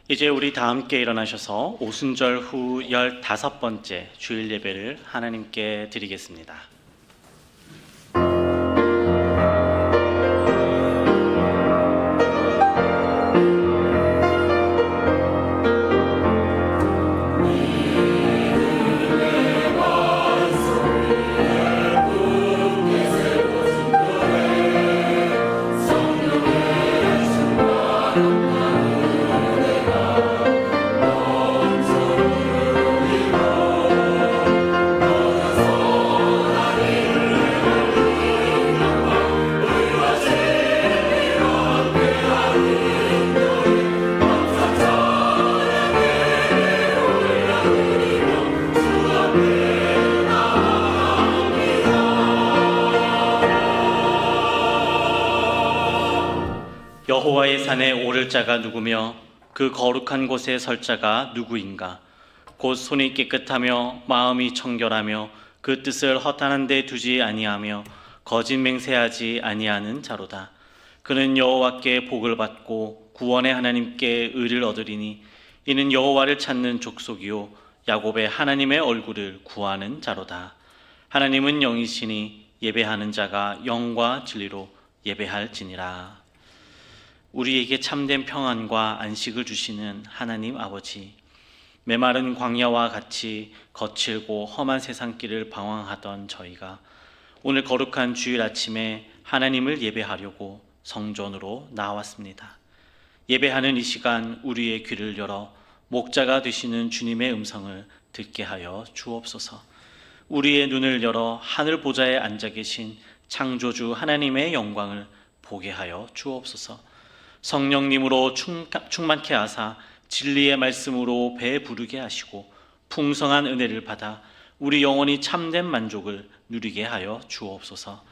이제 우리 다 함께 일어나셔서 오순절 후 15번째 주일 예배를 하나님께 드리겠습니다. 여호와의 산에 오를 자가 누구며 그 거룩한 곳에 설 자가 누구인가? 곧 손이 깨끗하며 마음이 청결하며 그 뜻을 허탄한 데 두지 아니하며 거짓 맹세하지 아니하는 자로다. 그는 여호와께 복을 받고 구원의 하나님께 의를 얻으리니 이는 여호와를 찾는 족속이요 야곱의 하나님의 얼굴을 구하는 자로다. 하나님은 영이시니 예배하는 자가 영과 진리로 예배할지니라. 우리에게 참된 평안과 안식을 주시는 하나님 아버지, 메마른 광야와 같이 거칠고 험한 세상길을 방황하던 저희가 오늘 거룩한 주일 아침에 하나님을 예배하려고 성전으로 나왔습니다. 예배하는 이 시간 우리의 귀를 열어 목자가 되시는 주님의 음성을 듣게 하여 주옵소서. 우리의 눈을 열어 하늘 보좌에 앉아 계신 창조주 하나님의 영광을 보게 하여 주옵소서. 성령님으로 충만케 하사 진리의 말씀으로 배 부르게 하시고 풍성한 은혜를 받아 우리 영혼이 참된 만족을 누리게 하여 주옵소서.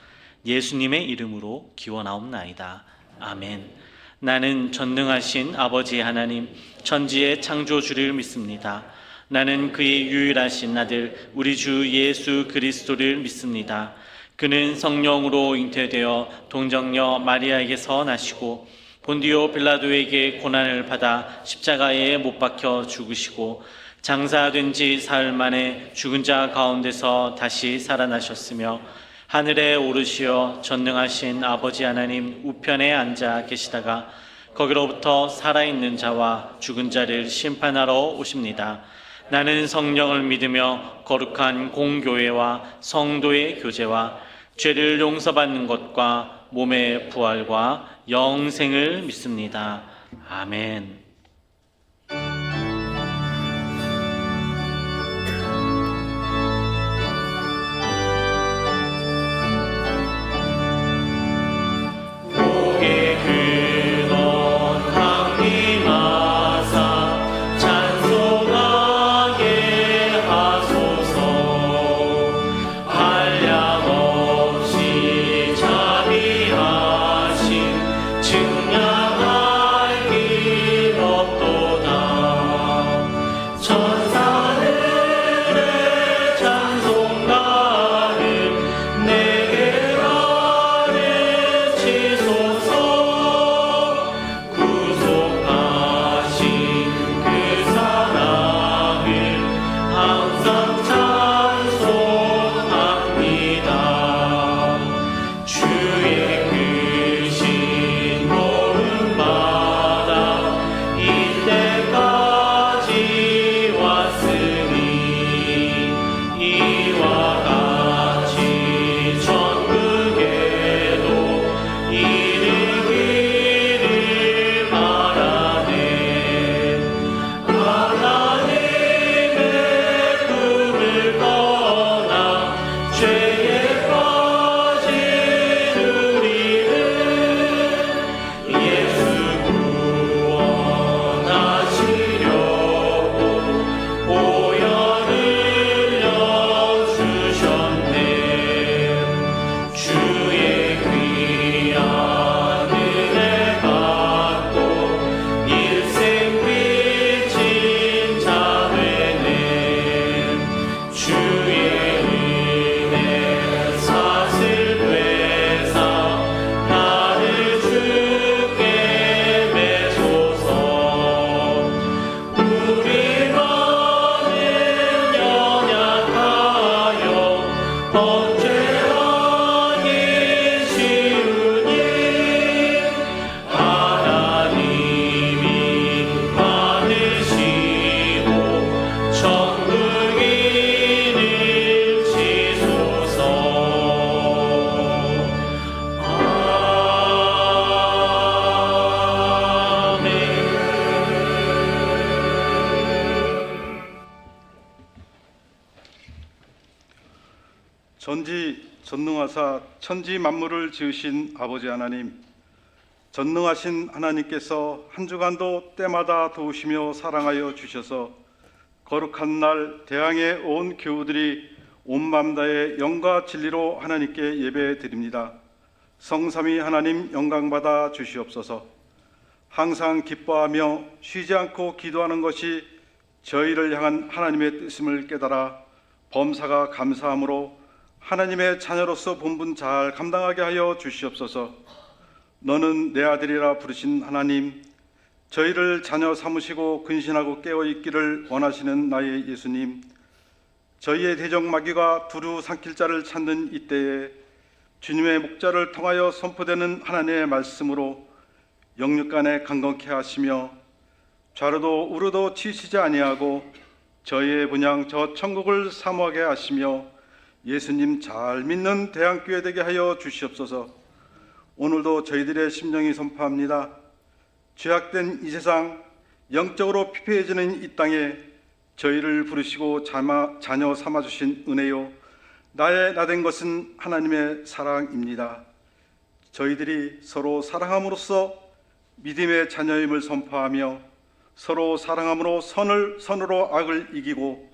예수님의 이름으로 기원하옵나이다. 아멘. 나는 전능하신 아버지 하나님 천지의 창조주를 믿습니다. 나는 그의 유일하신 아들 우리 주 예수 그리스도를 믿습니다. 그는 성령으로 잉태되어 동정녀 마리아에게서 나시고 본디오 빌라도에게 고난을 받아 십자가에 못 박혀 죽으시고 장사된 지 사흘 만에 죽은 자 가운데서 다시 살아나셨으며 하늘에 오르시어 전능하신 아버지 하나님 우편에 앉아 계시다가 거기로부터 살아있는 자와 죽은 자를 심판하러 오십니다. 나는 성령을 믿으며 거룩한 공교회와 성도의 교제와 죄를 용서받는 것과 몸의 부활과 영생을 믿습니다. 아멘. 목의 근원 강림하사 찬송하게 하소서. 한량없이 자비하신 증량할 길 전지전능하사 천지 만물을 지으신 아버지 하나님, 전능하신 하나님께서 한 주간도 때마다 도우시며 사랑하여 주셔서 거룩한 날 대항의 온 교우들이 온 맘 다해 영과 진리로 하나님께 예배드립니다. 성삼위 하나님 영광받아 주시옵소서. 항상 기뻐하며 쉬지 않고 기도하는 것이 저희를 향한 하나님의 뜻임을 깨달아 범사가 감사함으로 하나님의 자녀로서 본분 잘 감당하게 하여 주시옵소서. 너는 내 아들이라 부르신 하나님, 저희를 자녀 삼으시고 근신하고 깨어있기를 원하시는 나의 예수님, 저희의 대적마귀가 두루 삼킬 자를 찾는 이때에 주님의 목자를 통하여 선포되는 하나님의 말씀으로 영육간에 강건케 하시며 좌로도 우로도 치시지 아니하고 저희의 분양 저 천국을 사모하게 하시며 예수님 잘 믿는 대한교회 되게 하여 주시옵소서. 오늘도 저희들의 심령이 선포합니다. 죄악된 이 세상, 영적으로 피폐해지는 이 땅에 저희를 부르시고 자녀 삼아주신 은혜요, 나의 나된 것은 하나님의 사랑입니다. 저희들이 서로 사랑함으로써 믿음의 자녀임을 선포하며 서로 사랑함으로 선으로 악을 이기고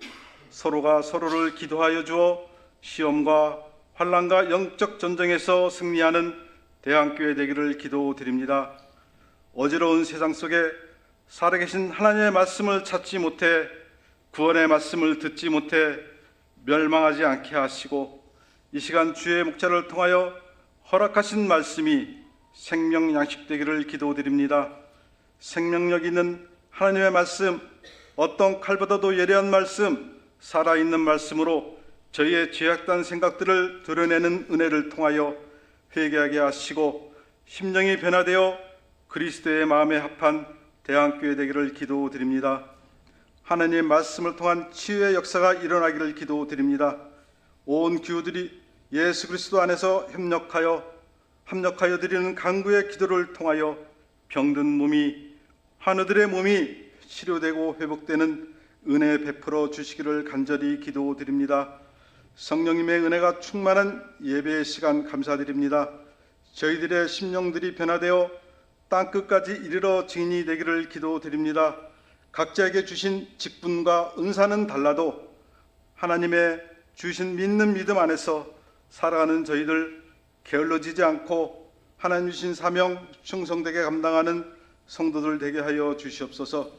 서로가 서로를 기도하여 주어 시험과 환난과 영적 전쟁에서 승리하는 대한교회 되기를 기도드립니다. 어지러운 세상 속에 살아계신 하나님의 말씀을 찾지 못해 구원의 말씀을 듣지 못해 멸망하지 않게 하시고 이 시간 주의 목자를 통하여 허락하신 말씀이 생명 양식 되기를 기도드립니다. 생명력 있는 하나님의 말씀, 어떤 칼보다도 예리한 말씀, 살아있는 말씀으로 저희의 죄악된 생각들을 드러내는 은혜를 통하여 회개하게 하시고 심령이 변화되어 그리스도의 마음에 합한 대한교회 되기를 기도드립니다. 하나님의 말씀을 통한 치유의 역사가 일어나기를 기도드립니다. 온 교우들이 예수 그리스도 안에서 협력하여 드리는 간구의 기도를 통하여 병든 몸이, 환우들의 몸이 치료되고 회복되는 은혜 베풀어 주시기를 간절히 기도드립니다. 성령님의 은혜가 충만한 예배의 시간 감사드립니다. 저희들의 심령들이 변화되어 땅끝까지 이르러 증인이 되기를 기도드립니다. 각자에게 주신 직분과 은사는 달라도 하나님의 주신 믿는 믿음 안에서 살아가는 저희들 게을러지지 않고 하나님 주신 사명 충성되게 감당하는 성도들 되게 하여 주시옵소서.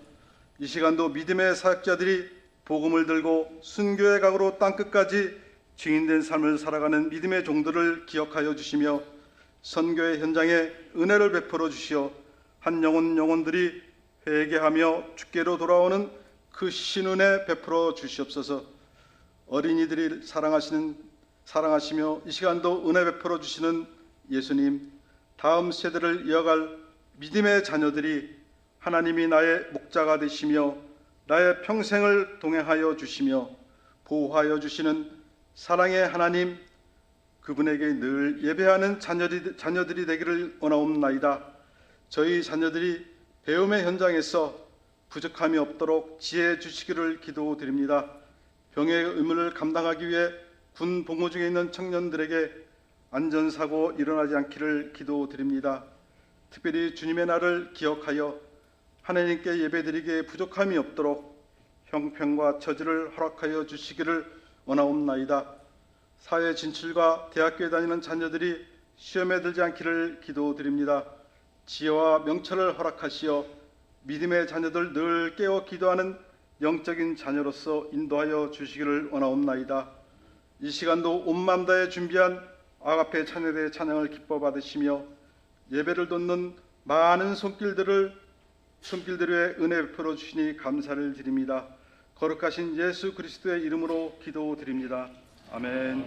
이 시간도 믿음의 사역자들이 복음을 들고 순교의 각오로 땅끝까지 증인된 삶을 살아가는 믿음의 종들을 기억하여 주시며 선교의 현장에 은혜를 베풀어 주시어 한 영혼들이 회개하며 주께로 돌아오는 그 신은혜 베풀어 주시옵소서. 어린이들이 사랑하시며 이 시간도 은혜 베풀어 주시는 예수님, 다음 세대를 이어갈 믿음의 자녀들이 하나님이 나의 목자가 되시며 나의 평생을 동행하여 주시며 보호하여 주시는 사랑의 하나님, 그분에게 늘 예배하는 자녀들이 되기를 원하옵나이다. 저희 자녀들이 배움의 현장에서 부족함이 없도록 지혜 주시기를 기도드립니다. 병의 의무를 감당하기 위해 군 복무 중에 있는 청년들에게 안전사고 일어나지 않기를 기도드립니다. 특별히 주님의 날을 기억하여 하나님께 예배드리기에 부족함이 없도록 형편과 처지를 허락하여 주시기를 원하옵나이다. 사회 진출과 대학교에 다니는 자녀들이 시험에 들지 않기를 기도드립니다. 지혜와 명철을 허락하시어 믿음의 자녀들 늘 깨어 기도하는 영적인 자녀로서 인도하여 주시기를 원하옵나이다. 이 시간도 온 맘 다해 준비한 아가페 찬양대의 찬양을 기뻐 받으시며 예배를 돕는 많은 손길들 위에 은혜 베풀어 주시니 감사를 드립니다. 거룩하신 예수 그리스도의 이름으로 기도드립니다. 아멘.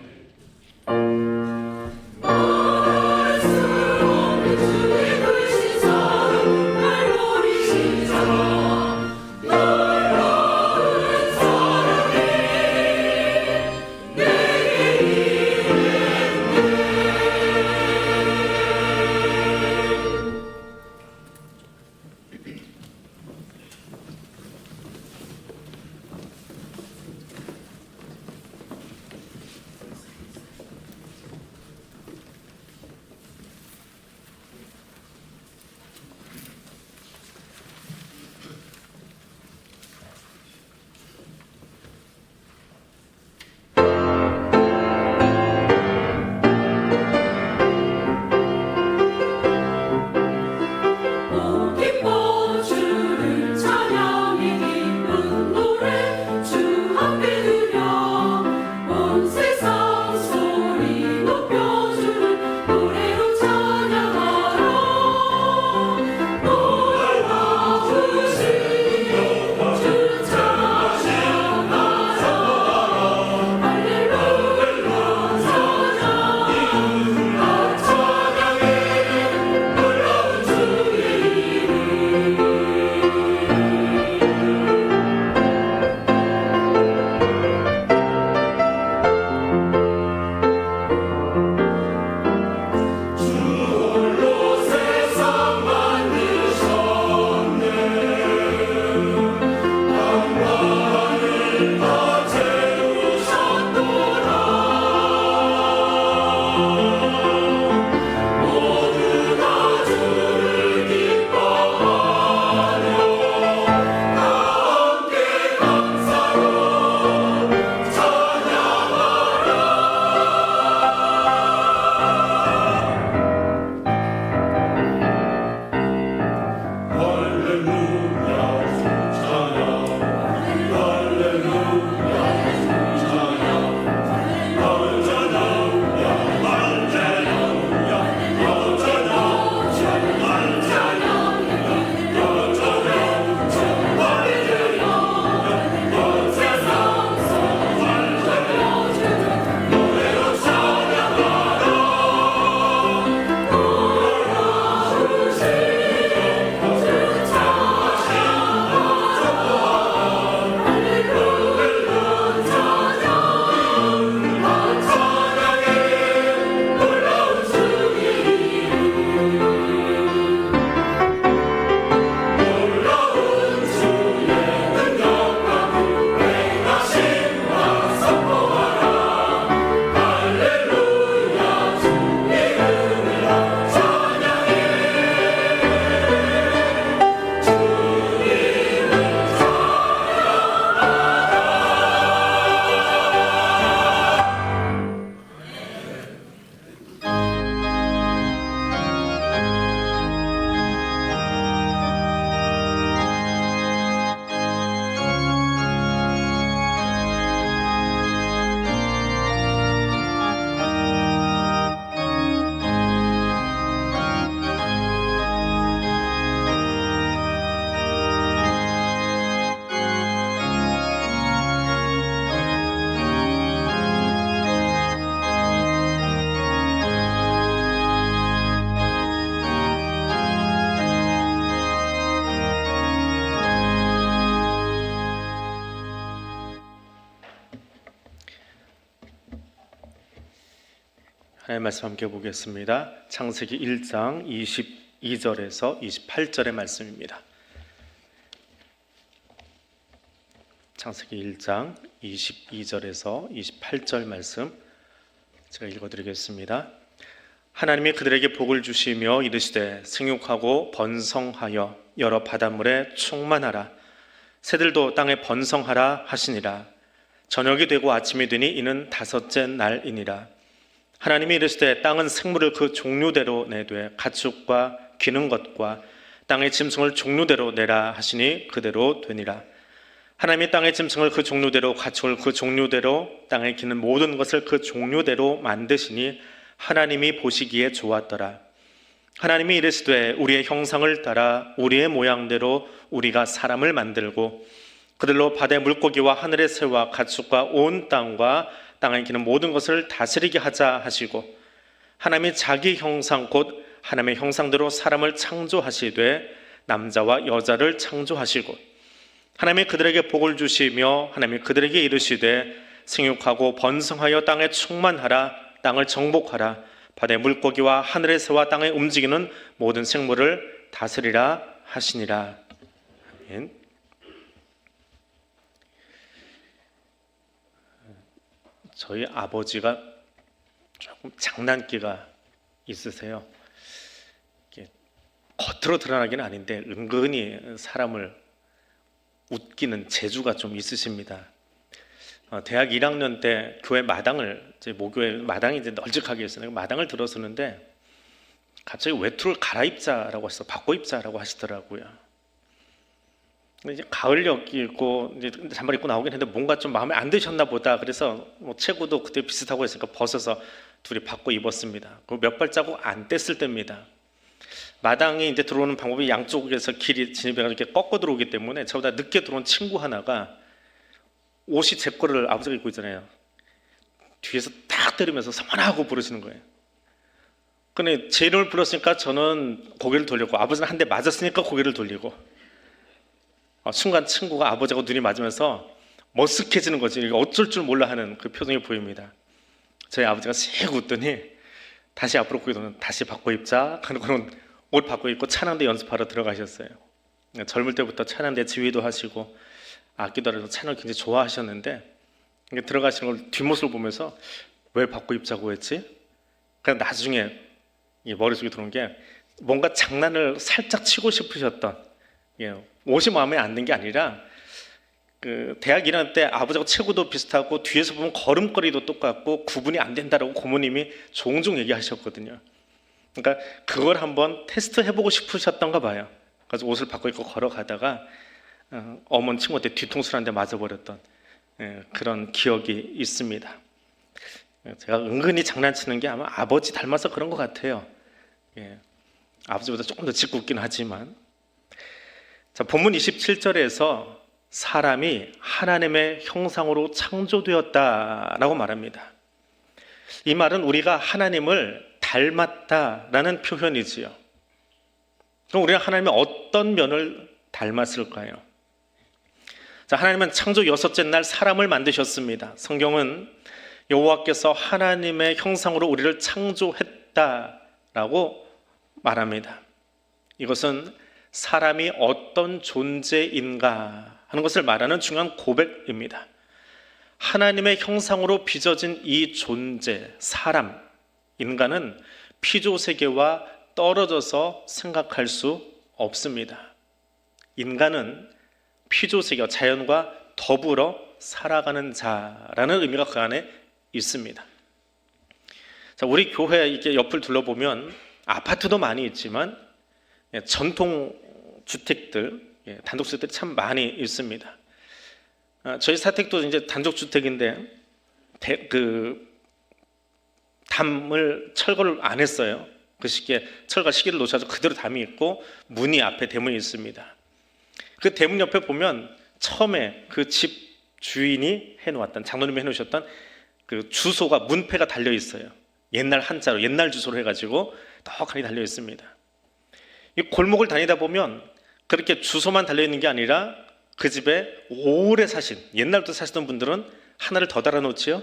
하나님의 말씀 함께 보겠습니다. 창세기 1장 22절에서 28절의 말씀입니다. 창세기 1장 22절에서 28절 말씀 제가 읽어드리겠습니다. 하나님이 그들에게 복을 주시며 이르시되 생육하고 번성하여 여러 바닷물에 충만하라. 새들도 땅에 번성하라 하시니라. 저녁이 되고 아침이 되니 이는 다섯째 날이니라. 하나님이 이르시되 땅은 생물을 그 종류대로 내되 가축과 기는 것과 땅의 짐승을 종류대로 내라 하시니 그대로 되니라. 하나님이 땅의 짐승을 그 종류대로 가축을 그 종류대로 땅에 기는 모든 것을 그 종류대로 만드시니 하나님이 보시기에 좋았더라. 하나님이 이르시되 우리의 형상을 따라 우리의 모양대로 우리가 사람을 만들고 그들로 바다의 물고기와 하늘의 새와 가축과 온 땅과 땅에 기는 모든 것을 다스리게 하자 하시고 하나님이 자기 형상 곧 하나님의 형상대로 사람을 창조하시되 남자와 여자를 창조하시고 하나님이 그들에게 복을 주시며 하나님이 그들에게 이르시되 생육하고 번성하여 땅에 충만하라. 땅을 정복하라. 바다의 물고기와 하늘의 새와 땅에 움직이는 모든 생물을 다스리라 하시니라. 아멘. 저희 아버지가 조금 장난기가 있으세요. 겉으로 드러나기는 아닌데 은근히 사람을 웃기는 재주가 좀 있으십니다. 대학 1학년 때 교회 마당을 이제 모교회 마당이 이제 널찍하게 있어요. 마당을 들어서는데 갑자기 외투를 갈아입자라고 해서 바꿔 입자라고 하시더라고요. 근데 이제 가을역이고 이제 잠바를 입고 나오긴 했는데 뭔가 좀 마음에 안 드셨나 보다. 그래서 뭐 체구도 그때 비슷하고 했으니까 벗어서 둘이 바꿔 입었습니다. 그 몇 발자국 안 뗐을 때입니다. 마당에 이제 들어오는 방법이 양쪽에서 길이 진입해서 이렇게 꺾어 들어오기 때문에 저보다 늦게 들어온 친구 하나가 옷이 제 거를 아버지가 입고 있잖아요. 뒤에서 딱 때리면서 성환하고 부르시는 거예요. 근데 제 이름을 불렀으니까 저는 고개를 돌렸고 아버지는 한 대 맞았으니까 고개를 돌리고 순간 친구가 아버지하고 눈이 맞으면서 머쓱해지는 거지. 어쩔 줄 몰라 하는 그 표정이 보입니다. 저희 아버지가 씩 웃더니 다시 앞으로 고개 돌면 다시 바꿔 입자 하고는 옷 바꿔 입고 찬양대 연습하러 들어가셨어요. 젊을 때부터 찬양대 지휘도 하시고 악기도 하면서 찬양을 굉장히 좋아하셨는데 들어가시는 걸 뒷모습을 보면서 왜 바꿔 입자고 했지? 그냥 나중에 머릿속에 들어온 게 뭔가 장난을 살짝 치고 싶으셨던 옷이 마음에 안 든 게 아니라 그 대학 1학년 때 아버지하고 체구도 비슷하고 뒤에서 보면 걸음걸이도 똑같고 구분이 안 된다라고 고모님이 종종 얘기하셨거든요. 그러니까 그걸 한번 테스트 해보고 싶으셨던가 봐요. 그래서 옷을 바꿔 입고 걸어가다가 어머니 친구한테 뒤통수를 한 대 맞아버렸던 그런 기억이 있습니다. 제가 은근히 장난치는 게 아마 아버지 닮아서 그런 것 같아요. 아버지보다 조금 더 짓궂긴 하지만 자, 본문 27절에서 사람이 하나님의 형상으로 창조되었다라고 말합니다. 이 말은 우리가 하나님을 닮았다라는 표현이지요. 그럼 우리가 하나님의 어떤 면을 닮았을까요? 자, 하나님은 창조 6째 날 사람을 만드셨습니다. 성경은 여호와께서 하나님의 형상으로 우리를 창조했다라고 말합니다. 이것은 사람이 어떤 존재인가 하는 것을 말하는 중요한 고백입니다. 하나님의 형상으로 빚어진 이 존재, 사람, 인간은 피조세계와 떨어져서 생각할 수 없습니다. 인간은 피조세계와 자연과 더불어 살아가는 자라는 의미가 그 안에 있습니다. 자, 우리 교회 이렇게 옆을 둘러보면 아파트도 많이 있지만 전통 주택들, 단독주택들이 참 많이 있습니다. 저희 사택도 이제 단독주택인데 담을 철거를 안 했어요. 그 시기에 철거 시기를 놓쳐서 그대로 담이 있고 문이 앞에 대문이 있습니다. 그 대문 옆에 보면 처음에 그 집 주인이 해놓았던 장로님이 해놓으셨던 그 주소가 문패가 달려 있어요. 옛날 한자로 옛날 주소로 해가지고 떡하니 달려 있습니다. 이 골목을 다니다 보면 그렇게 주소만 달려 있는 게 아니라 그 집에 오래 사신 옛날부터 사시던 분들은 하나를 더 달아놓지요.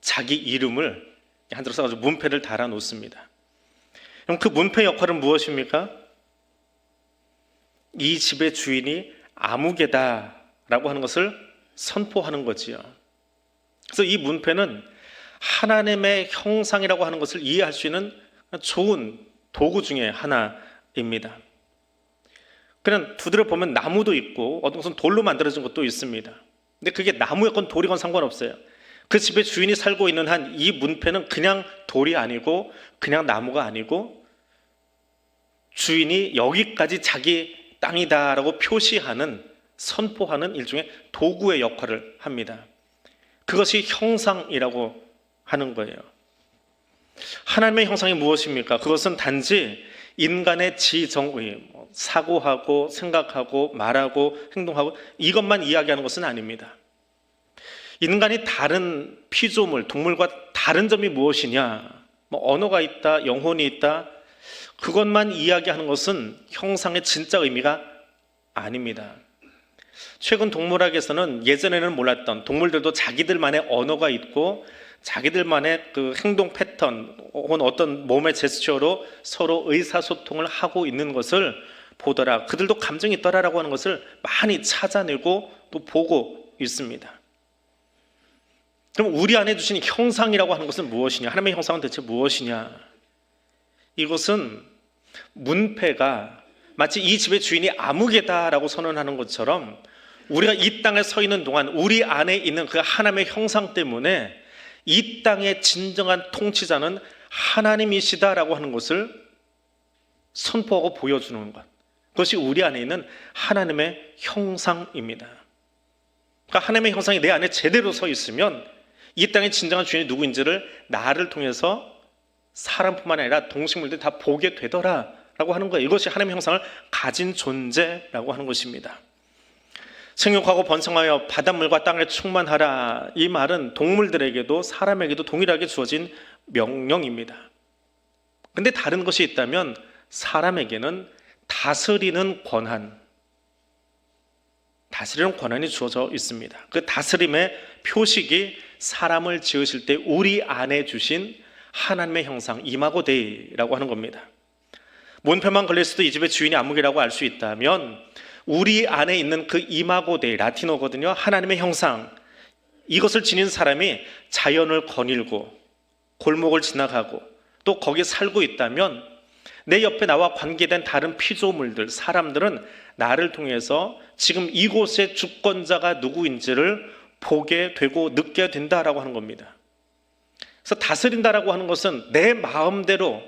자기 이름을 한자로 써가지고 문패를 달아 놓습니다. 그럼 그 문패 역할은 무엇입니까? 이 집의 주인이 아무개다라고 하는 것을 선포하는 거지요. 그래서 이 문패는 하나님의 형상이라고 하는 것을 이해할 수 있는 좋은 도구 중에 하나입니다. 그냥 두드려 보면 나무도 있고 어떤 것은 돌로 만들어진 것도 있습니다. 근데 그게 나무였건 돌이건 상관없어요. 그 집의 주인이 살고 있는 한 이 문패는 그냥 돌이 아니고 그냥 나무가 아니고 주인이 여기까지 자기 땅이다라고 표시하는, 선포하는 일종의 도구의 역할을 합니다. 그것이 형상이라고 하는 거예요. 하나님의 형상이 무엇입니까? 그것은 단지 인간의 지정의, 사고하고 생각하고 말하고 행동하고 이것만 이야기하는 것은 아닙니다. 인간이 다른 피조물, 동물과 다른 점이 무엇이냐, 언어가 있다, 영혼이 있다, 그것만 이야기하는 것은 형상의 진짜 의미가 아닙니다. 최근 동물학에서는 예전에는 몰랐던, 동물들도 자기들만의 언어가 있고 자기들만의 그 행동 패턴 혹은 어떤 몸의 제스처로 서로 의사소통을 하고 있는 것을 보더라, 그들도 감정이 있더라라고 하는 것을 많이 찾아내고 또 보고 있습니다. 그럼 우리 안에 두신 형상이라고 하는 것은 무엇이냐? 하나님의 형상은 대체 무엇이냐? 이것은 문패가 마치 이 집의 주인이 아무개다라고 선언하는 것처럼 우리가 이 땅에 서 있는 동안 우리 안에 있는 그 하나님의 형상 때문에 이 땅의 진정한 통치자는 하나님이시다라고 하는 것을 선포하고 보여주는 것, 그것이 우리 안에 있는 하나님의 형상입니다. 그러니까 하나님의 형상이 내 안에 제대로 서 있으면 이 땅의 진정한 주인이 누구인지를 나를 통해서 사람뿐만 아니라 동식물들이 다 보게 되더라라고 하는 거예요. 이것이 하나님의 형상을 가진 존재라고 하는 것입니다. 생육하고 번성하여 바닷물과 땅을 충만하라, 이 말은 동물들에게도 사람에게도 동일하게 주어진 명령입니다. 근데 다른 것이 있다면 사람에게는 다스리는 권한이 주어져 있습니다. 그 다스림의 표식이 사람을 지으실 때 우리 안에 주신 하나님의 형상, 이마고 데이라고 하는 겁니다. 문패만 걸렸어도 이 집의 주인이 아무개라고 알 수 있다면 우리 안에 있는 그 이마고 데이, 라틴어거든요. 하나님의 형상, 이것을 지닌 사람이 자연을 거닐고 골목을 지나가고 또 거기에 살고 있다면 내 옆에 나와 관계된 다른 피조물들, 사람들은 나를 통해서 지금 이곳의 주권자가 누구인지를 보게 되고 느껴야 된다라고 하는 겁니다. 그래서 다스린다라고 하는 것은 내 마음대로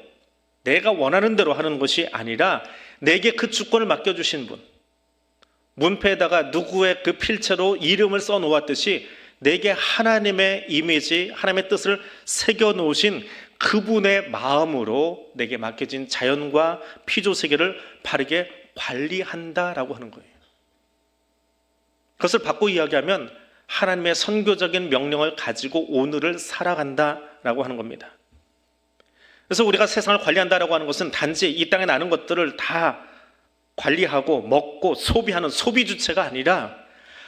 내가 원하는 대로 하는 것이 아니라 내게 그 주권을 맡겨주신 분, 문패에다가 누구의 그 필체로 이름을 써놓았듯이 내게 하나님의 이미지, 하나님의 뜻을 새겨놓으신 그분의 마음으로 내게 맡겨진 자연과 피조세계를 바르게 관리한다라고 하는 거예요. 그것을 바꿔 이야기하면 하나님의 선교적인 명령을 가지고 오늘을 살아간다라고 하는 겁니다. 그래서 우리가 세상을 관리한다라고 하는 것은 단지 이 땅에 나는 것들을 다 관리하고 먹고 소비하는 소비 주체가 아니라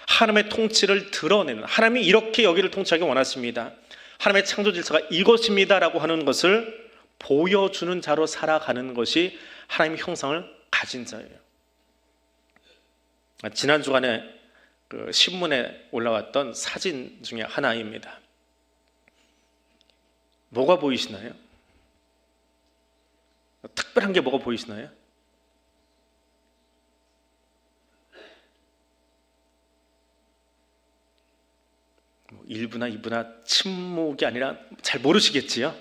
하나님의 통치를 드러내는, 하나님이 이렇게 여기를 통치하기 원하십니다, 하나님의 창조 질서가 이것입니다라고 하는 것을 보여주는 자로 살아가는 것이 하나님의 형상을 가진 자예요. 지난 주간에 그 신문에 올라왔던 사진 중에 하나입니다. 뭐가 보이시나요? 특별한 게 뭐가 보이시나요? 일부나 이부나 침묵이 아니라 잘 모르시겠지요?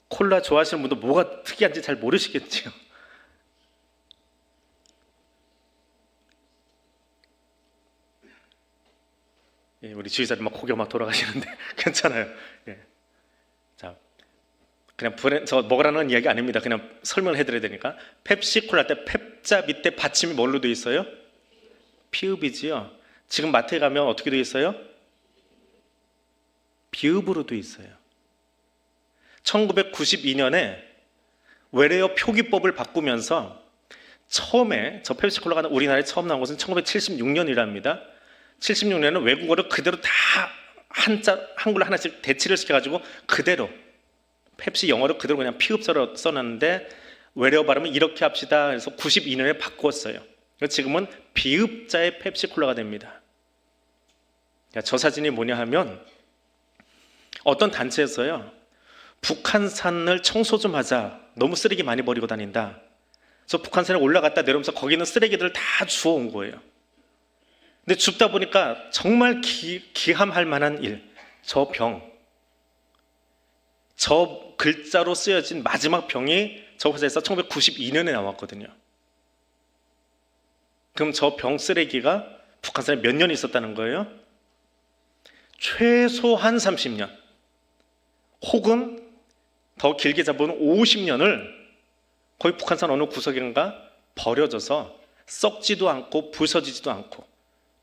콜라 좋아하시는 분도 뭐가 특이한지 잘 모르시겠지요? 예, 우리 주의사님 막 고개 막 돌아가시는데 괜찮아요. 예. 자, 그냥 저 먹으라는 이야기 아닙니다. 그냥 설명을 해드려야 되니까. 펩시콜라 할 때 펩자 밑에 받침이 뭘로 돼 있어요? 피읍이지요. 지금 마트에 가면 어떻게 돼 있어요? 비읍으로 돼 있어요. 1992년에 외래어 표기법을 바꾸면서 처음에 저 펩시콜라가 우리나라에 처음 나온 것은 1976년이랍니다. 76년에는 외국어를 그대로 다 한글로 하나씩 대치를 시켜가지고 그대로 펩시 영어로 그대로 그냥 피읍서로 써놨는데 외래어 발음은 이렇게 합시다. 그래서 92년에 바꾸었어요. 그래서 지금은 비읍자의 펩시콜라가 됩니다. 저 사진이 뭐냐 하면 어떤 단체에서요, 북한산을 청소 좀 하자, 너무 쓰레기 많이 버리고 다닌다. 그래서 북한산에 올라갔다 내려오면서 거기 있는 쓰레기들을 다 주워온 거예요. 근데 줍다 보니까 정말 기함할 만한 일, 저 병, 저 글자로 쓰여진 마지막 병이 저 회사에서 1992년에 나왔거든요. 그럼 저 병 쓰레기가 북한산에 몇 년 있었다는 거예요? 최소한 30년 혹은 더 길게 잡으면 50년을 거의 북한산 어느 구석인가 버려져서 썩지도 않고 부서지지도 않고,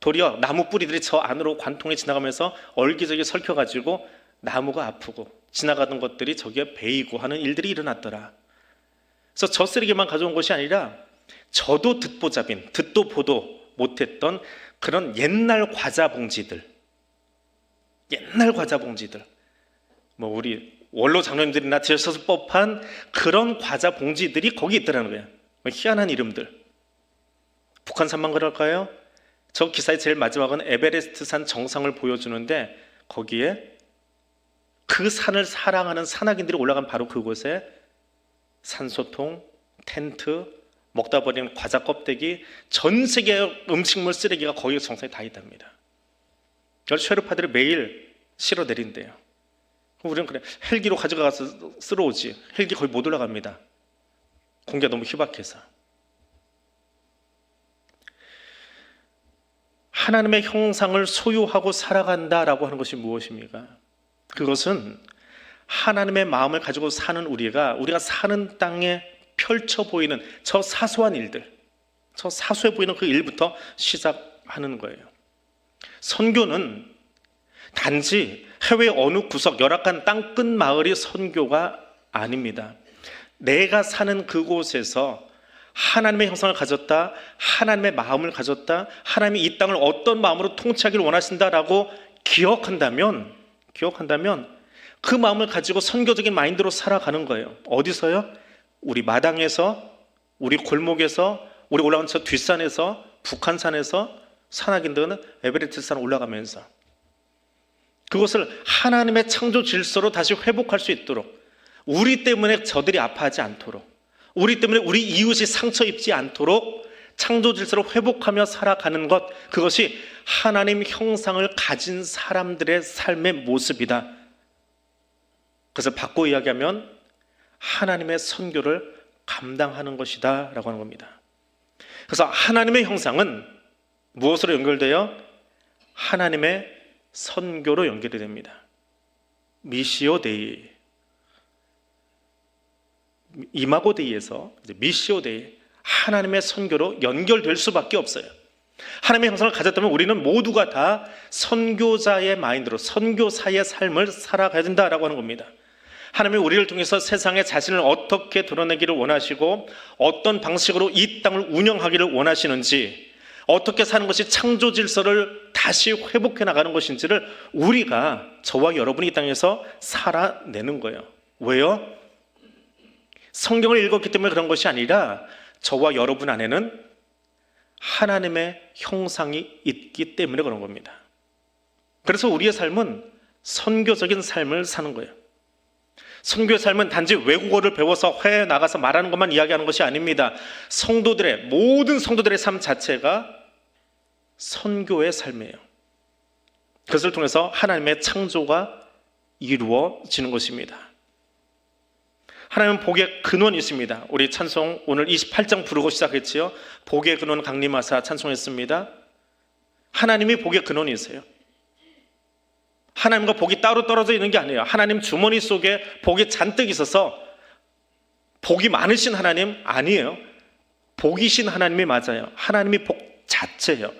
도리어 나무 뿌리들이 저 안으로 관통에 지나가면서 얼기저기 설켜가지고 나무가 아프고 지나가던 것들이 저기에 베이고 하는 일들이 일어났더라. 그래서 저 쓰레기만 가져온 것이 아니라 저도 듣보잡인, 듣도 보도 못했던 그런 옛날 과자 봉지들, 뭐 우리 원로 장로님들이나 드셨을 법한 그런 과자 봉지들이 거기 있더라는 거예요. 희한한 이름들. 북한산만 그럴까요? 저 기사의 제일 마지막은 에베레스트산 정상을 보여주는데 거기에 그 산을 사랑하는 산악인들이 올라간 바로 그곳에 산소통, 텐트, 먹다 버리는 과자 껍데기, 전 세계의 음식물 쓰레기가 거기 정상에 다 있답니다. 그걸 쉐르파들이 매일 실어 내린대요. 우리는 그래, 헬기로 가져가서 쓸어오지. 헬기 거의 못 올라갑니다. 공기가 너무 희박해서. 하나님의 형상을 소유하고 살아간다라고 하는 것이 무엇입니까? 그것은 하나님의 마음을 가지고 사는 우리가 사는 땅에 펼쳐 보이는 저 사소한 일들, 저 사소해 보이는 그 일부터 시작하는 거예요. 선교는 단지 해외 어느 구석 열악한 땅끝 마을이 선교가 아닙니다. 내가 사는 그곳에서 하나님의 형상을 가졌다, 하나님의 마음을 가졌다, 하나님이 이 땅을 어떤 마음으로 통치하기를 원하신다라고 기억한다면 그 마음을 가지고 선교적인 마인드로 살아가는 거예요. 어디서요? 우리 마당에서, 우리 골목에서, 우리 올라간 저 뒷산에서, 북한산에서, 산악인들은 에베레스트산 올라가면서 그것을 하나님의 창조 질서로 다시 회복할 수 있도록, 우리 때문에 저들이 아파하지 않도록, 우리 때문에 우리 이웃이 상처 입지 않도록 창조 질서로 회복하며 살아가는 것, 그것이 하나님 형상을 가진 사람들의 삶의 모습이다. 그래서 바꿔 이야기하면 하나님의 선교를 감당하는 것이다 라고 하는 겁니다. 그래서 하나님의 형상은 무엇으로 연결돼요? 하나님의 선교로 연결이 됩니다. 미시오 데이, 이마고 데이에서 미시오 데이, 하나님의 선교로 연결될 수밖에 없어요. 하나님의 형상을 가졌다면 우리는 모두가 다 선교자의 마인드로 선교사의 삶을 살아가야 된다라고 하는 겁니다. 하나님이 우리를 통해서 세상에 자신을 어떻게 드러내기를 원하시고 어떤 방식으로 이 땅을 운영하기를 원하시는지, 어떻게 사는 것이 창조 질서를 다시 회복해 나가는 것인지를 우리가, 저와 여러분이 이 땅에서 살아내는 거예요. 왜요? 성경을 읽었기 때문에 그런 것이 아니라 저와 여러분 안에는 하나님의 형상이 있기 때문에 그런 겁니다. 그래서 우리의 삶은 선교적인 삶을 사는 거예요. 선교의 삶은 단지 외국어를 배워서 해외에 나가서 말하는 것만 이야기하는 것이 아닙니다. 모든 성도들의 삶 자체가 선교의 삶이에요. 그것을 통해서 하나님의 창조가 이루어지는 것입니다. 하나님은 복의 근원이 있습니다. 우리 찬송 오늘 28장 부르고 시작했지요. 복의 근원 강림하사 찬송했습니다. 하나님이 복의 근원이 있어요. 하나님과 복이 따로 떨어져 있는 게 아니에요. 하나님 주머니 속에 복이 잔뜩 있어서 복이 많으신 하나님 아니에요. 복이신 하나님이 맞아요. 하나님이 복 자체예요.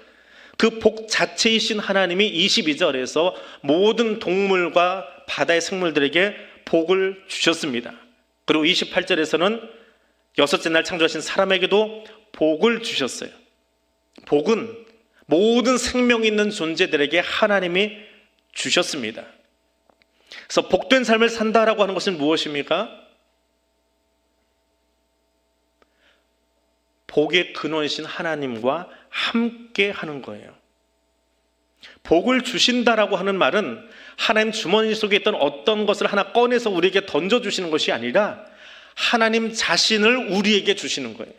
그 복 자체이신 하나님이 22절에서 모든 동물과 바다의 생물들에게 복을 주셨습니다. 그리고 28절에서는 여섯째 날 창조하신 사람에게도 복을 주셨어요. 복은 모든 생명 있는 존재들에게 하나님이 주셨습니다. 그래서 복된 삶을 산다라고 하는 것은 무엇입니까? 복의 근원이신 하나님과 함께 하는 거예요. 복을 주신다라고 하는 말은 하나님 주머니 속에 있던 어떤 것을 하나 꺼내서 우리에게 던져주시는 것이 아니라 하나님 자신을 우리에게 주시는 거예요.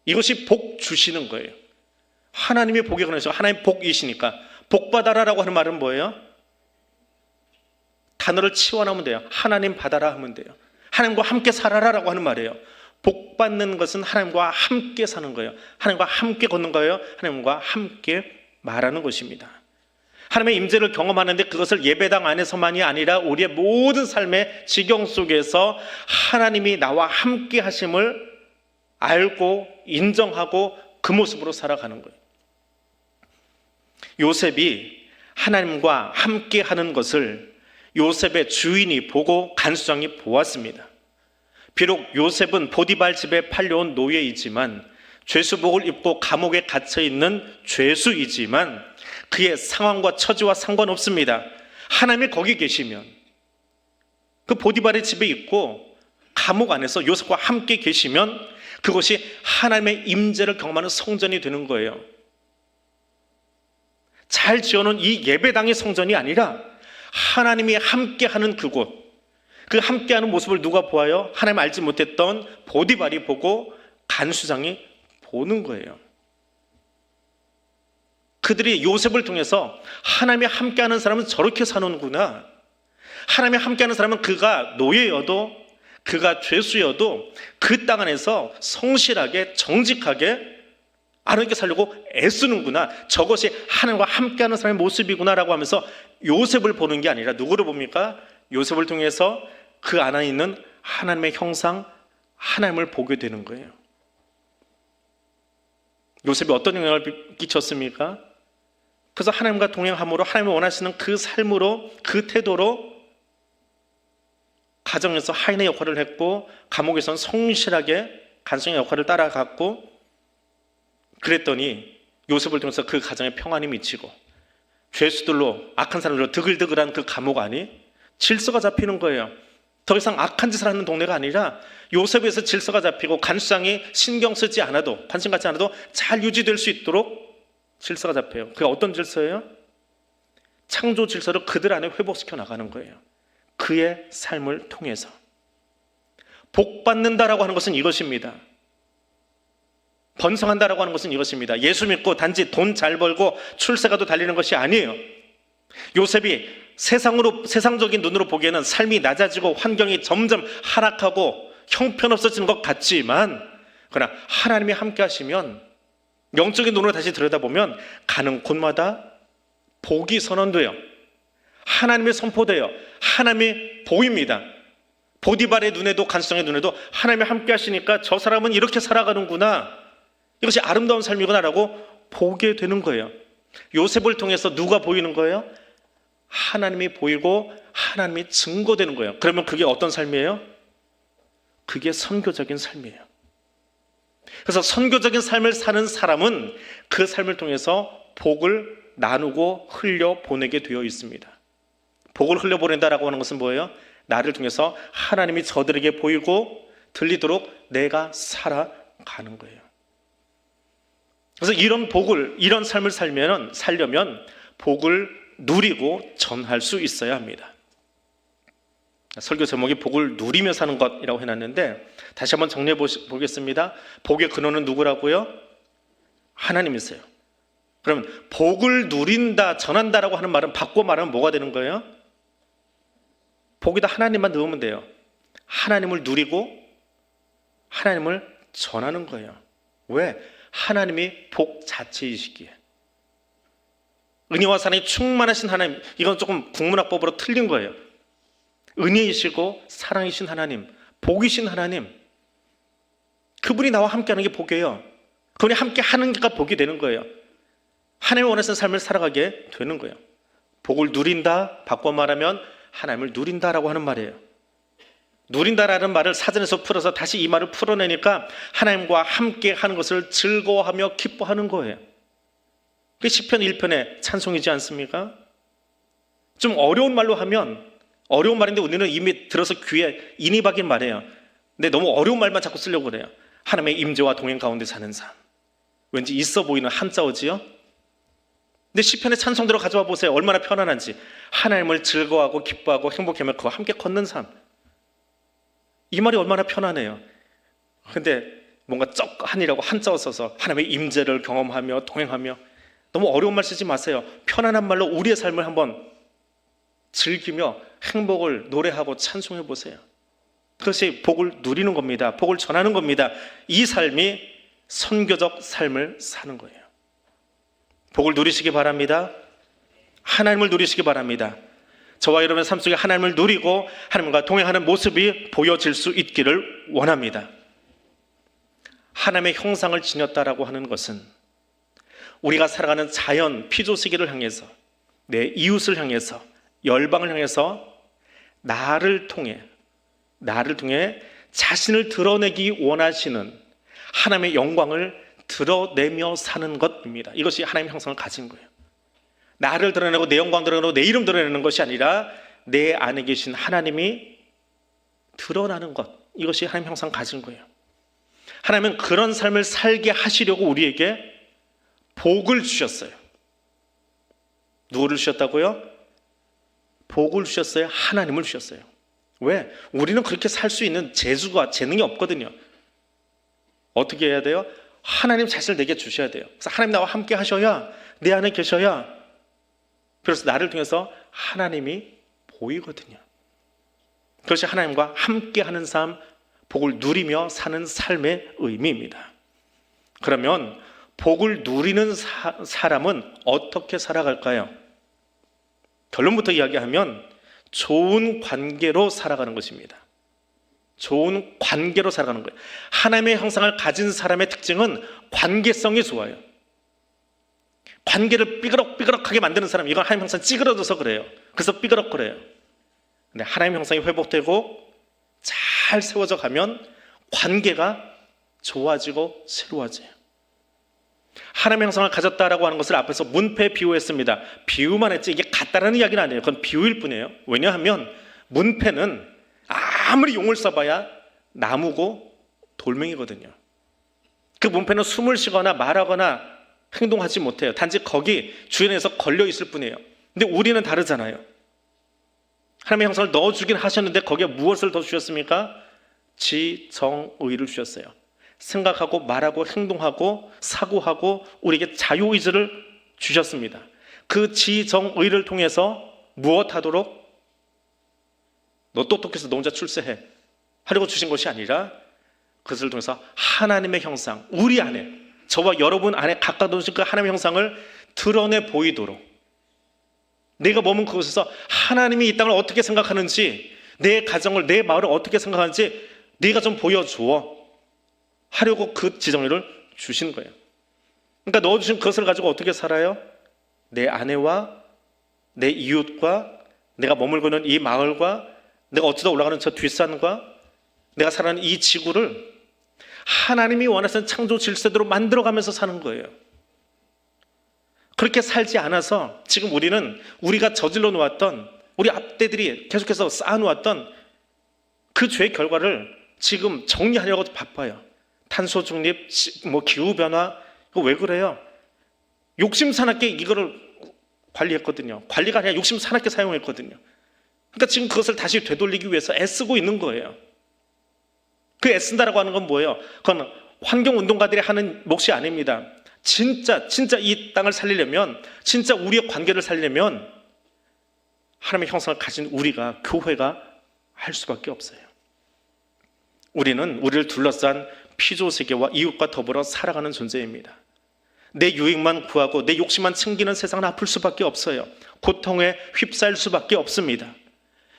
이것이 복 주시는 거예요. 하나님의 복에 관해서 하나님 복이시니까 복 받아라라고 하는 말은 뭐예요? 단어를 치워나면 돼요. 하나님 받아라 하면 돼요. 하나님과 함께 살아라라고 하는 말이에요. 복 받는 것은 하나님과 함께 사는 거예요. 하나님과 함께 걷는 거예요. 하나님과 함께 말하는 것입니다. 하나님의 임재를 경험하는데 그것을 예배당 안에서만이 아니라 우리의 모든 삶의 지경 속에서 하나님이 나와 함께 하심을 알고 인정하고 그 모습으로 살아가는 거예요. 요셉이 하나님과 함께 하는 것을 요셉의 주인이 보고 간수장이 보았습니다. 비록 요셉은 보디발 집에 팔려온 노예이지만 죄수복을 입고 감옥에 갇혀있는 죄수이지만 그의 상황과 처지와 상관없습니다. 하나님이 거기 계시면 그 보디발의 집에 있고 감옥 안에서 요셉과 함께 계시면 그것이 하나님의 임재를 경험하는 성전이 되는 거예요. 잘 지어놓은 이 예배당의 성전이 아니라 하나님이 함께하는 그곳, 그 함께하는 모습을 누가 보아요? 하나님 알지 못했던 보디발이 보고 간수장이 보는 거예요. 그들이 요셉을 통해서 하나님이 함께하는 사람은 저렇게 사는구나. 하나님이 함께하는 사람은 그가 노예여도 그가 죄수여도 그 땅 안에서 성실하게 정직하게 하나님께 살려고 애쓰는구나. 저것이 하나님과 함께하는 사람의 모습이구나라고 하면서 요셉을 보는 게 아니라 누구를 봅니까? 요셉을 통해서 그 안에 있는 하나님의 형상, 하나님을 보게 되는 거예요. 요셉이 어떤 영향을 끼쳤습니까? 그래서 하나님과 동행함으로 하나님이 원하시는 그 삶으로 그 태도로 가정에서 하인의 역할을 했고 감옥에서는 성실하게 간수의 역할을 따라갔고 그랬더니 요셉을 통해서 그 가정에 평안이 미치고 죄수들로 악한 사람들로 드글드글한 그 감옥 안이 질서가 잡히는 거예요. 더 이상 악한 짓을 하는 동네가 아니라 요셉에서 질서가 잡히고 간수장이 신경 쓰지 않아도 관심 갖지 않아도 잘 유지될 수 있도록 질서가 잡혀요. 그게 어떤 질서예요? 창조 질서를 그들 안에 회복시켜 나가는 거예요. 그의 삶을 통해서 복 받는다라고 하는 것은 이것입니다. 번성한다라고 하는 것은 이것입니다. 예수 믿고 단지 돈 잘 벌고 출세가도 달리는 것이 아니에요. 요셉이 세상적인 눈으로 보기에는 삶이 낮아지고 환경이 점점 하락하고 형편없어지는 것 같지만 그러나 하나님이 함께 하시면 영적인 눈으로 다시 들여다보면 가는 곳마다 복이 선언돼요. 하나님의 선포돼요. 하나님이 보입니다. 보디발의 눈에도 간수장의 눈에도 하나님이 함께 하시니까 저 사람은 이렇게 살아가는구나. 이것이 아름다운 삶이구나라고 보게 되는 거예요. 요셉을 통해서 누가 보이는 거예요? 하나님이 보이고 하나님이 증거되는 거예요. 그러면 그게 어떤 삶이에요? 그게 선교적인 삶이에요. 그래서 선교적인 삶을 사는 사람은 그 삶을 통해서 복을 나누고 흘려보내게 되어 있습니다. 복을 흘려보낸다라고 하는 것은 뭐예요? 나를 통해서 하나님이 저들에게 보이고 들리도록 내가 살아가는 거예요. 그래서 이런 삶을 살려면 복을 누리고 전할 수 있어야 합니다. 설교 제목이 복을 누리며 사는 것이라고 해놨는데 다시 한번 정리해 보겠습니다. 복의 근원은 누구라고요? 하나님이세요. 그러면 복을 누린다, 전한다라고 하는 말은 바꿔 말하면 뭐가 되는 거예요? 복에다 하나님만 넣으면 돼요. 하나님을 누리고 하나님을 전하는 거예요. 왜? 하나님이 복 자체이시기에. 은혜와 사랑이 충만하신 하나님, 이건 조금 국문학법으로 틀린 거예요. 은혜이시고 사랑이신 하나님, 복이신 하나님, 그분이 나와 함께하는 게 복이에요. 그분이 함께하는 게 복이 되는 거예요. 하나님이 원하시는 삶을 살아가게 되는 거예요. 복을 누린다, 바꿔 말하면 하나님을 누린다라고 하는 말이에요. 누린다라는 말을 사전에서 풀어서 다시 이 말을 풀어내니까 하나님과 함께 하는 것을 즐거워하며 기뻐하는 거예요. 그게 시편 1편의 찬송이지 않습니까? 좀 어려운 말로 하면 어려운 말인데 우리는 이미 들어서 귀에 인이 박인 말이에요. 근데 너무 어려운 말만 자꾸 쓰려고 그래요. 하나님의 임재와 동행 가운데 사는 삶. 왠지 있어 보이는 한자어지요? 근데 시편의 찬송대로 가져와 보세요. 얼마나 편안한지. 하나님을 즐거워하고 기뻐하고 행복하며 그와 함께 걷는 삶. 이 말이 얼마나 편안해요. 근데 뭔가 쩍한이라고 한자어 써서 하나님의 임재를 경험하며 동행하며, 너무 어려운 말 쓰지 마세요. 편안한 말로 우리의 삶을 한번 즐기며 행복을 노래하고 찬송해 보세요. 그것이 복을 누리는 겁니다. 복을 전하는 겁니다. 이 삶이 선교적 삶을 사는 거예요. 복을 누리시기 바랍니다. 하나님을 누리시기 바랍니다. 저와 여러분의 삶 속에 하나님을 누리고 하나님과 동행하는 모습이 보여질 수 있기를 원합니다. 하나님의 형상을 지녔다라고 하는 것은 우리가 살아가는 자연, 피조세계를 향해서, 내 이웃을 향해서, 열방을 향해서 나를 통해 자신을 드러내기 원하시는 하나님의 영광을 드러내며 사는 것입니다. 이것이 하나님의 형상을 가진 거예요. 나를 드러내고 내 영광 드러내고 내 이름 드러내는 것이 아니라 내 안에 계신 하나님이 드러나는 것, 이것이 하나님의 형상을 가진 거예요. 하나님은 그런 삶을 살게 하시려고 우리에게 복을 주셨어요. 누구를 주셨다고요? 복을 주셨어요. 하나님을 주셨어요. 왜? 우리는 그렇게 살 수 있는 재주가, 재능이 없거든요. 어떻게 해야 돼요? 하나님 자신을 내게 주셔야 돼요. 그래서 하나님 나와 함께 하셔야, 내 안에 계셔야, 그래서 나를 통해서 하나님이 보이거든요. 그것이 하나님과 함께하는 삶, 복을 누리며 사는 삶의 의미입니다. 그러면 복을 누리는 사람은 어떻게 살아갈까요? 결론부터 이야기하면 좋은 관계로 살아가는 것입니다. 좋은 관계로 살아가는 거예요. 하나님의 형상을 가진 사람의 특징은 관계성이 좋아요. 관계를 삐그럭삐그럭하게 만드는 사람, 이건 하나님 형상 찌그러져서 그래요. 그래서 삐그럭거려요. 근데 하나님 형상이 회복되고 잘 세워져 가면 관계가 좋아지고 새로워져요. 하나님의 형상을 가졌다라고 하는 것을 앞에서 문패에 비유했습니다. 비유만 했지 이게 같다라는 이야기는 아니에요. 그건 비유일 뿐이에요. 왜냐하면 문패는 아무리 용을 써봐야 나무고 돌멩이거든요. 그 문패는 숨을 쉬거나 말하거나 행동하지 못해요. 단지 거기 주변에서 걸려 있을 뿐이에요. 근데 우리는 다르잖아요. 하나님의 형상을 넣어주긴 하셨는데 거기에 무엇을 더 주셨습니까? 지정의를 주셨어요. 생각하고 말하고 행동하고 사고하고 우리에게 자유의지를 주셨습니다. 그 지정의를 통해서 무엇하도록? 너 똑똑해서 너 혼자 출세해 하려고 주신 것이 아니라 그것을 통해서 하나님의 형상, 우리 안에, 저와 여러분 안에 가까워진 그 하나님의 형상을 드러내 보이도록, 내가 머문 그곳에서 하나님이 이 땅을 어떻게 생각하는지, 내 가정을, 내 마을을 어떻게 생각하는지 네가 좀 보여주어 하려고 그 지정의를 주신 거예요. 그러니까 넣어주신 그것을 가지고 어떻게 살아요? 내 아내와 내 이웃과 내가 머물고 있는 이 마을과 내가 어쩌다 올라가는 저 뒷산과 내가 살아가는 이 지구를 하나님이 원하시는 창조 질서대로 만들어가면서 사는 거예요. 그렇게 살지 않아서 지금 우리는 우리가 저질러 놓았던, 우리 앞대들이 계속해서 쌓아놓았던 그 죄의 결과를 지금 정리하려고 바빠요. 탄소 중립, 기후 변화, 이거 왜 그래요? 욕심 사납게 이거를 관리했거든요. 관리가 아니라 욕심 사납게 사용했거든요. 그러니까 지금 그것을 다시 되돌리기 위해서 애쓰고 있는 거예요. 그 애쓴다라고 하는 건 뭐예요? 그건 환경운동가들이 하는 몫이 아닙니다. 진짜 이 땅을 살리려면, 진짜 우리의 관계를 살리려면 하나님의 형상을 가진 우리가, 교회가 할 수밖에 없어요. 우리는 우리를 둘러싼 피조세계와 이웃과 더불어 살아가는 존재입니다. 내 유익만 구하고 내 욕심만 챙기는 세상은 아플 수밖에 없어요. 고통에 휩싸일 수밖에 없습니다.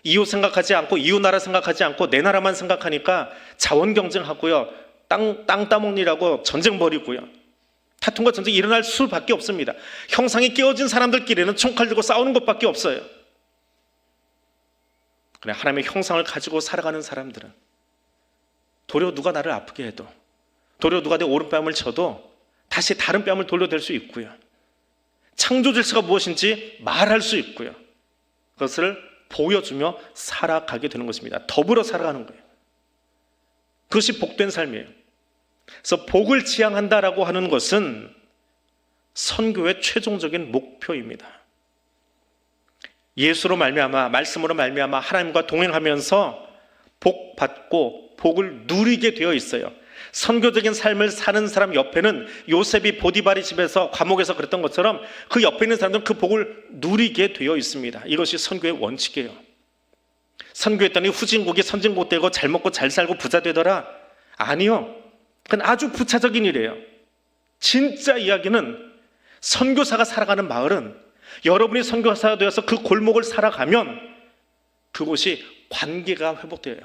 이웃 생각하지 않고, 이웃 나라 생각하지 않고 내 나라만 생각하니까 자원 경쟁하고요, 땅 따먹느라고 전쟁 벌이고요, 다툼과 전쟁이 일어날 수밖에 없습니다. 형상이 깨어진 사람들끼리는 총칼 들고 싸우는 것밖에 없어요. 그래, 하나님의 형상을 가지고 살아가는 사람들은 도리어 누가 나를 아프게 해도, 도리어 누가 내 오른뺨을 쳐도 다시 다른 뺨을 돌려댈 수 있고요, 창조 질서가 무엇인지 말할 수 있고요, 그것을 보여주며 살아가게 되는 것입니다. 더불어 살아가는 거예요. 그것이 복된 삶이에요. 그래서 복을 지향한다라고 하는 것은 선교의 최종적인 목표입니다. 예수로 말미암아, 말씀으로 말미암아 하나님과 동행하면서 복 받고 복을 누리게 되어 있어요. 선교적인 삶을 사는 사람 옆에는 요셉이 보디발의 집에서 감옥에서 그랬던 것처럼 그 옆에 있는 사람들은 그 복을 누리게 되어 있습니다. 이것이 선교의 원칙이에요. 선교했더니 후진국이 선진국 되고 잘 먹고 잘 살고 부자 되더라? 아니요. 그건 아주 부차적인 일이에요. 진짜 이야기는 선교사가 살아가는 마을은 여러분이 선교사가 되어서 그 골목을 살아가면 그곳이 관계가 회복돼요.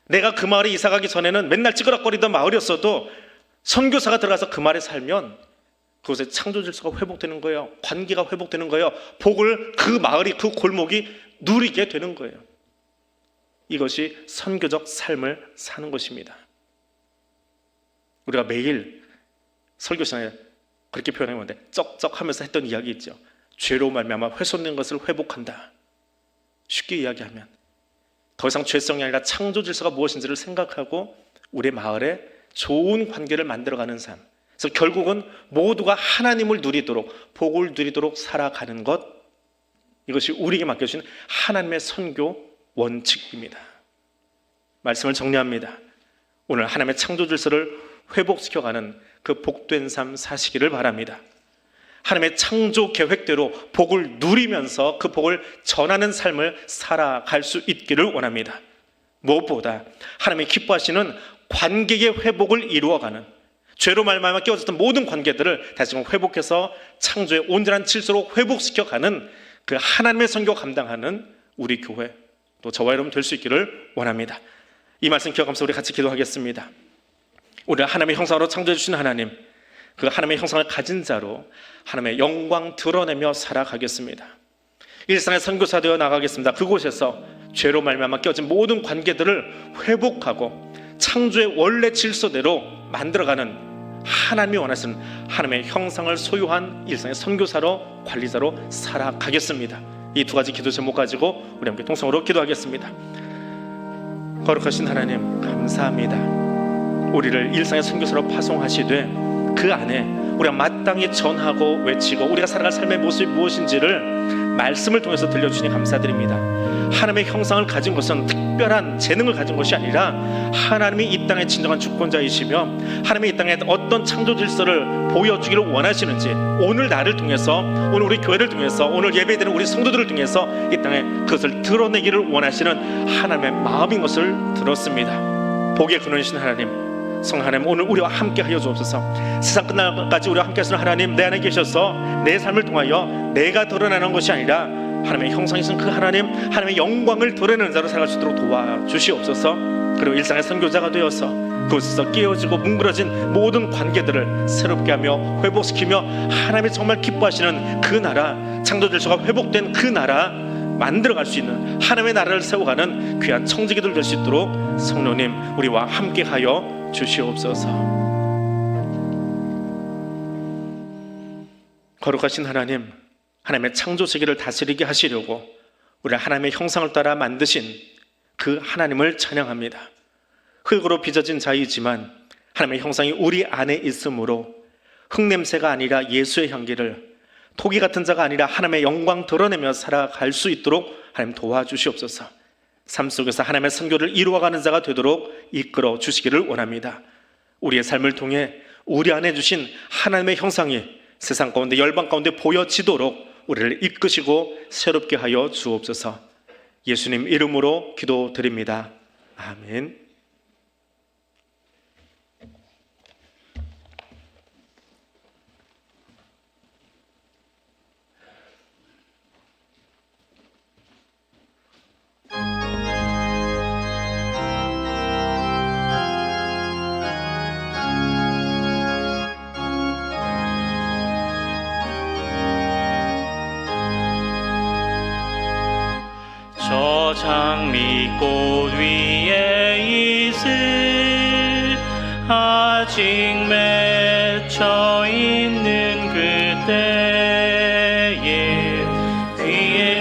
내가 그 마을에 이사가기 전에는 맨날 찌그락거리던 마을이었어도 선교사가 들어가서 그 마을에 살면 그곳에 창조 질서가 회복되는 거예요. 관계가 회복되는 거예요. 복을 그 마을이, 그 골목이 누리게 되는 거예요. 이것이 선교적 삶을 사는 것입니다. 우리가 매일 설교 시간에 그렇게 표현하면 돼. 쩍쩍하면서 했던 이야기 있죠. 죄로 말미암아 훼손된 것을 회복한다. 쉽게 이야기하면 더 이상 죄성이 아니라 창조 질서가 무엇인지를 생각하고 우리 마을에 좋은 관계를 만들어가는 삶. 그래서 결국은 모두가 하나님을 누리도록, 복을 누리도록 살아가는 것, 이것이 우리에게 맡겨주신 하나님의 선교 원칙입니다. 말씀을 정리합니다. 오늘 하나님의 창조 질서를 회복시켜가는 그 복된 삶 사시기를 바랍니다. 하나님의 창조 계획대로 복을 누리면서 그 복을 전하는 삶을 살아갈 수 있기를 원합니다. 무엇보다 하나님이 기뻐하시는 관계의 회복을 이루어가는, 죄로 말미암아 깨어졌던 모든 관계들을 다시 한번 회복해서 창조의 온전한 질서로 회복시켜가는 그 하나님의 선교 감당하는 우리 교회, 또 저와 여러분 될 수 있기를 원합니다. 이 말씀 기억하면서 우리 같이 기도하겠습니다. 우리를 하나님의 형상으로 창조해 주신 하나님, 그 하나님의 형상을 가진 자로 하나님의 영광 드러내며 살아가겠습니다. 일상의 선교사 되어 나가겠습니다. 그곳에서 죄로 말미암아 깨어진 모든 관계들을 회복하고 창조의 원래 질서대로 만들어가는 하나님이 원하시는 하나님의 형상을 소유한 일상의 선교사로, 관리자로 살아가겠습니다. 이 두 가지 기도 제목 가지고 우리 함께 통성으로 기도하겠습니다. 거룩하신 하나님, 감사합니다. 우리를 일상의 선교사로 파송하시되 그 안에 우리가 마땅히 전하고 외치고 우리가 살아갈 삶의 모습이 무엇인지를 말씀을 통해서 들려주시니 감사드립니다. 하나님의 형상을 가진 것은 특별한 재능을 가진 것이 아니라 하나님이 이 땅의 진정한 주권자이시며 하나님이 이 땅에 어떤 창조 질서를 보여주기를 원하시는지 오늘 나를 통해서, 오늘 우리 교회를 통해서, 오늘 예배드리는 우리 성도들을 통해서 이 땅에 그것을 드러내기를 원하시는 하나님의 마음인 것을 들었습니다. 복의 근원이신 하나님, 성령 하나님, 오늘 우리와 함께 하여 주옵소서. 세상 끝날까지 우리와 함께 하시는 하나님, 내 안에 계셔서 내 삶을 통하여 내가 드러나는 것이 아니라 하나님의 형상이신 그 하나님, 하나님의 영광을 드러내는 자로 살아갈 수 있도록 도와주시옵소서. 그리고 일상의 선교자가 되어서 그곳에서 깨어지고 뭉그러진 모든 관계들을 새롭게 하며 회복시키며 하나님이 정말 기뻐하시는 그 나라, 창조 질서가 회복된 그 나라 만들어갈 수 있는 하나님의 나라를 세워가는 귀한 청지기들 될 수 있도록 성령님 우리와 함께하여 주시옵소서. 거룩하신 하나님, 하나님의 창조 세계를 다스리게 하시려고 우리 하나님의 형상을 따라 만드신 그 하나님을 찬양합니다. 흙으로 빚어진 자이지만 하나님의 형상이 우리 안에 있으므로 흙냄새가 아니라 예수의 향기를, 토기 같은 자가 아니라 하나님의 영광 드러내며 살아갈 수 있도록 하나님 도와주시옵소서. 삶 속에서 하나님의 선교를 이루어가는 자가 되도록 이끌어 주시기를 원합니다. 우리의 삶을 통해 우리 안에 주신 하나님의 형상이 세상 가운데, 열방 가운데 보여지도록 우리를 이끄시고 새롭게 하여 주옵소서. 예수님 이름으로 기도드립니다. 아멘. 저 장미꽃 위에 있을 아직 맺혀 있는 그때에 귀에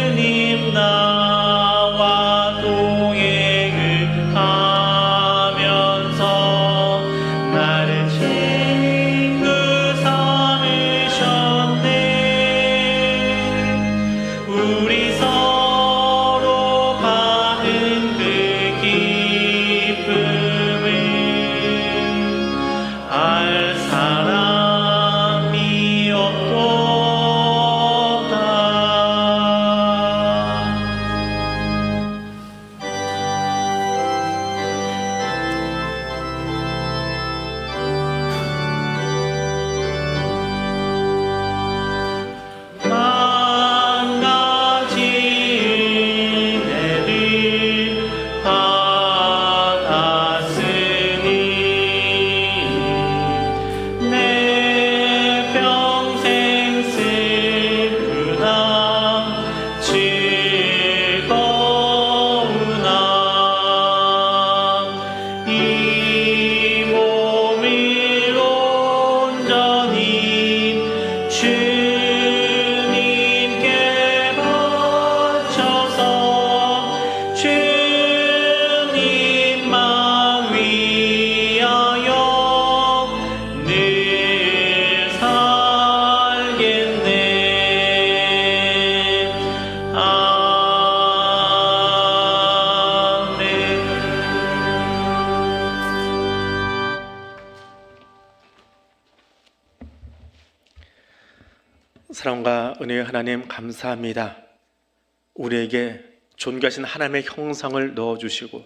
주님 나와 동행을 하면서 나를 친구 삼으셨네. 우리 서로 받은 그 기쁨을 알 사람이 없도다. 만 가지 은혜를 받았으니 내 평생 슬프나 즐거우나 이 몸을 온전히 주님께 바쳐서 주님만 위하여 늘 살겠네. 아멘. 사랑과 은혜의 하나님 감사합니다. 우리에게 존귀하신 하나님의 형상을 넣어주시고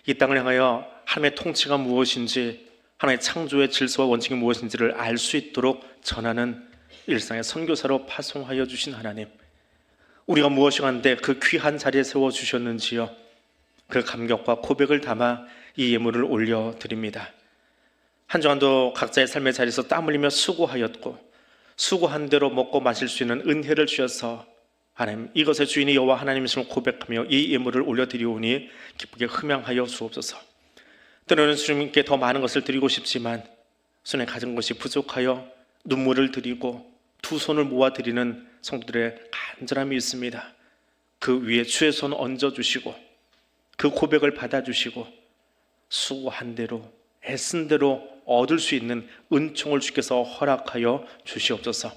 이 땅을 향하여 하나님의 통치가 무엇인지, 하나님의 창조의 질서와 원칙이 무엇인지를 알 수 있도록 전하는 일상의 선교사로 파송하여 주신 하나님, 우리가 무엇이간데 그 귀한 자리에 세워주셨는지요, 그 감격과 고백을 담아 이 예물을 올려드립니다. 한 주간도 각자의 삶의 자리에서 땀 흘리며 수고하였고 수고한 대로 먹고 마실 수 있는 은혜를 주셔서 하나님, 이것의 주인이 여호와 하나님이심을 고백하며 이 예물을 올려드리오니 기쁘게 흠양하여 주옵소서. 때로는 주님께 더 많은 것을 드리고 싶지만 손에 가진 것이 부족하여 눈물을 드리고 두 손을 모아 드리는 성도들의 간절함이 있습니다. 그 위에 주의 손 얹어주시고 그 고백을 받아주시고 수고한 대로 애쓴 대로 얻을 수 있는 은총을 주께서 허락하여 주시옵소서.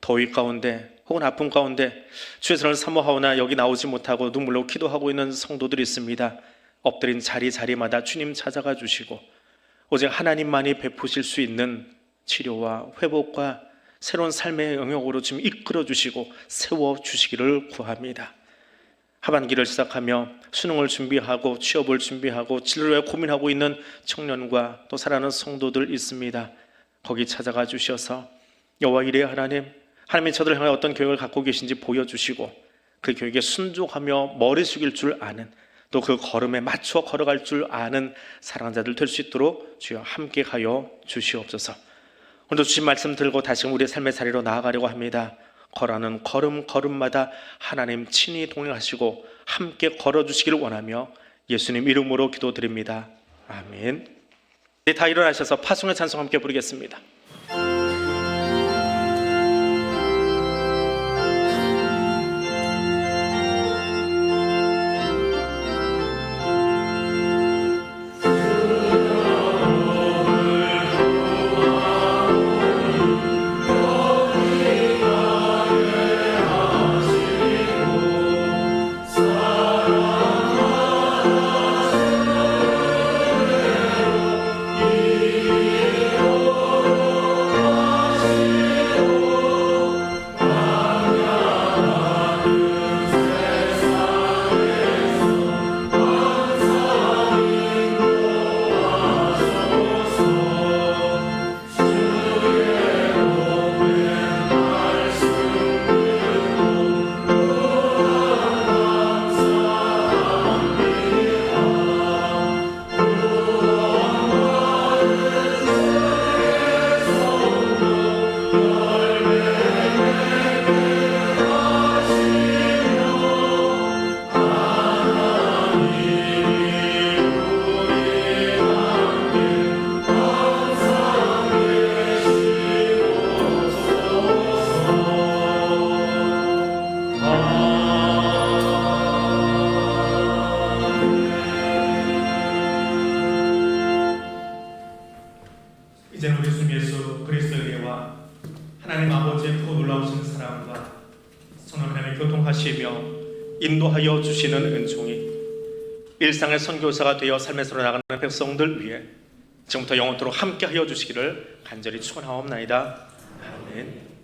더위 가운데 혹은 아픔 가운데 주의 손을 사모하오나 여기 나오지 못하고 눈물로 기도하고 있는 성도들이 있습니다. 엎드린 자리마다 주님 찾아가 주시고 오직 하나님만이 베푸실 수 있는 치료와 회복과 새로운 삶의 영역으로 지금 이끌어 주시고 세워 주시기를 구합니다. 하반기를 시작하며 수능을 준비하고 취업을 준비하고 진로에 고민하고 있는 청년과 또 사랑하는 성도들 있습니다. 거기 찾아가 주셔서 여호와 이레 하나님, 하나님이 저들을 향해 어떤 계획을 갖고 계신지 보여주시고 그 계획에 순종하며 머리 숙일 줄 아는, 또 그 걸음에 맞춰 걸어갈 줄 아는 사랑하는 자들 될 수 있도록 주여 함께 하여 주시옵소서. 오늘도 주신 말씀 들고 다시 우리의 삶의 자리로 나아가려고 합니다. 걸어가는 걸음마다 하나님 친히 동행하시고 함께 걸어주시기를 원하며 예수님 이름으로 기도드립니다. 아멘. 네, 다 일어나셔서 파송의 찬송 함께 부르겠습니다. 하나님 아버지의 그 놀라우신 사랑과 성령 하나님의 교통하시며 인도하여 주시는 은총이 일상의 선교사가 되어 삶에서 나가는 백성들 위해 지금부터 영원토록 함께하여 주시기를 간절히 축원하옵나이다. 아멘.